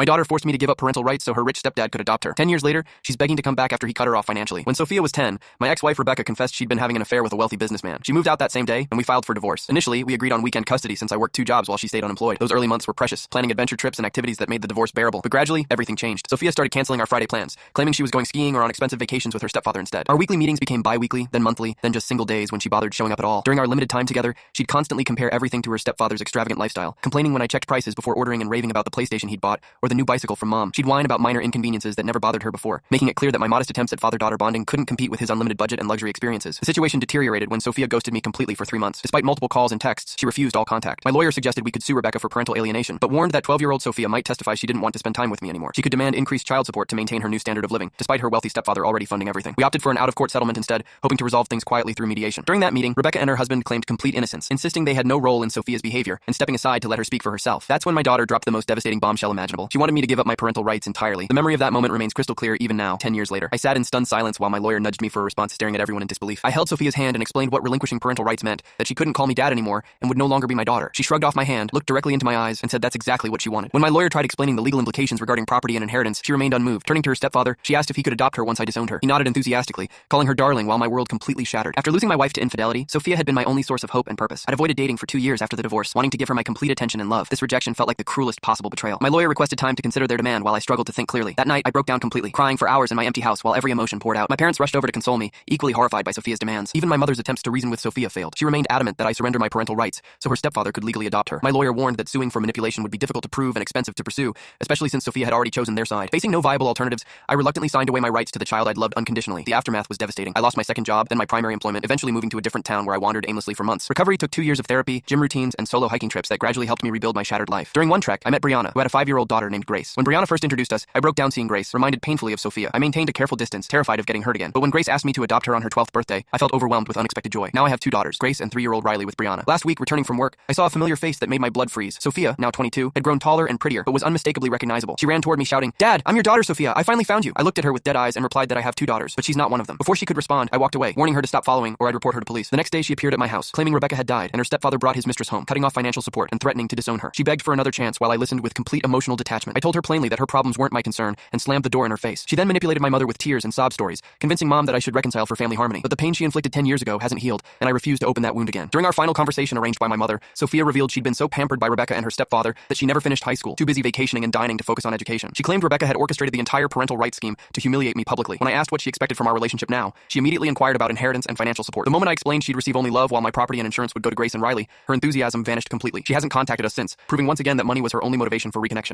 My daughter forced me to give up parental rights so her rich stepdad could adopt her. 10 years later, she's begging to come back after he cut her off financially. When Sophia was 10, my ex-wife Rebecca confessed she'd been having an affair with a wealthy businessman. She moved out that same day, and we filed for divorce. Initially, we agreed on weekend custody since I worked 2 jobs while she stayed unemployed. Those early months were precious, planning adventure trips and activities that made the divorce bearable. But gradually, everything changed. Sophia started canceling our Friday plans, claiming she was going skiing or on expensive vacations with her stepfather instead. Our weekly meetings became bi-weekly, then monthly, then just single days when she bothered showing up at all. During our limited time together, she'd constantly compare everything to her stepfather's extravagant lifestyle, complaining when I checked prices before ordering and raving about the PlayStation he'd bought or the new bicycle from mom. She'd whine about minor inconveniences that never bothered her before, making it clear that my modest attempts at father-daughter bonding couldn't compete with his unlimited budget and luxury experiences. The situation deteriorated when Sophia ghosted me completely for 3 months. Despite multiple calls and texts, she refused all contact. My lawyer suggested we could sue Rebecca for parental alienation, but warned that 12-year-old Sophia might testify she didn't want to spend time with me anymore. She could demand increased child support to maintain her new standard of living, despite her wealthy stepfather already funding everything. We opted for an out-of-court settlement instead, hoping to resolve things quietly through mediation. During that meeting, Rebecca and her husband claimed complete innocence, insisting they had no role in Sophia's behavior and stepping aside to let her speak for herself. That's when my daughter dropped the most devastating bombshell imaginable. She wanted me to give up my parental rights entirely. The memory of that moment remains crystal clear even now, 10 years later. I sat in stunned silence while my lawyer nudged me for a response, staring at everyone in disbelief. I held Sophia's hand and explained what relinquishing parental rights meant, that she couldn't call me dad anymore and would no longer be my daughter. She shrugged off my hand, looked directly into my eyes, and said that's exactly what she wanted. When my lawyer tried explaining the legal implications regarding property and inheritance, she remained unmoved. Turning to her stepfather, she asked if he could adopt her once I disowned her. He nodded enthusiastically, calling her darling while my world completely shattered. After losing my wife to infidelity, Sophia had been my only source of hope and purpose. I'd avoided dating for 2 years after the divorce, wanting to give her my complete attention and love. This rejection felt like the cruelest possible betrayal. My lawyer requested time to consider their demand while I struggled to think clearly. That night, I broke down completely, crying for hours in my empty house while every emotion poured out. My parents rushed over to console me, equally horrified by Sophia's demands. Even my mother's attempts to reason with Sophia failed. She remained adamant that I surrender my parental rights so her stepfather could legally adopt her. My lawyer warned that suing for manipulation would be difficult to prove and expensive to pursue, especially since Sophia had already chosen their side. Facing no viable alternatives, I reluctantly signed away my rights to the child I'd loved unconditionally. The aftermath was devastating. I lost my second job, then my primary employment, eventually moving to a different town where I wandered aimlessly for months. Recovery took 2 years of therapy, gym routines, and solo hiking trips that gradually helped me rebuild my shattered life. During one trek, I met Brianna, who had a 5-year-old daughter named Grace. When Brianna first introduced us, I broke down seeing Grace, reminded painfully of Sophia. I maintained a careful distance, terrified of getting hurt again. But when Grace asked me to adopt her on her 12th birthday, I felt overwhelmed with unexpected joy. Now I have 2 daughters, Grace and 3-year-old Riley with Brianna. Last week, returning from work, I saw a familiar face that made my blood freeze. Sophia, now 22, had grown taller and prettier, but was unmistakably recognizable. She ran toward me shouting, "Dad, I'm your daughter, Sophia. I finally found you." I looked at her with dead eyes and replied that I have 2 daughters, but she's not one of them. Before she could respond, I walked away, warning her to stop following or I'd report her to police. The next day, she appeared at my house, claiming Rebecca had died and her stepfather brought his mistress home, cutting off financial support and threatening to disown her. She begged for another chance while I listened with complete emotional detachment. I told her plainly that her problems weren't my concern and slammed the door in her face. She then manipulated my mother with tears and sob stories, convincing mom that I should reconcile for family harmony. But the pain she inflicted 10 years ago hasn't healed, and I refuse to open that wound again. During our final conversation arranged by my mother, Sophia revealed she'd been so pampered by Rebecca and her stepfather that she never finished high school, too busy vacationing and dining to focus on education. She claimed Rebecca had orchestrated the entire parental rights scheme to humiliate me publicly. When I asked what she expected from our relationship now, she immediately inquired about inheritance and financial support. The moment I explained she'd receive only love while my property and insurance would go to Grace and Riley, her enthusiasm vanished completely. She hasn't contacted us since, proving once again that money was her only motivation for reconnection.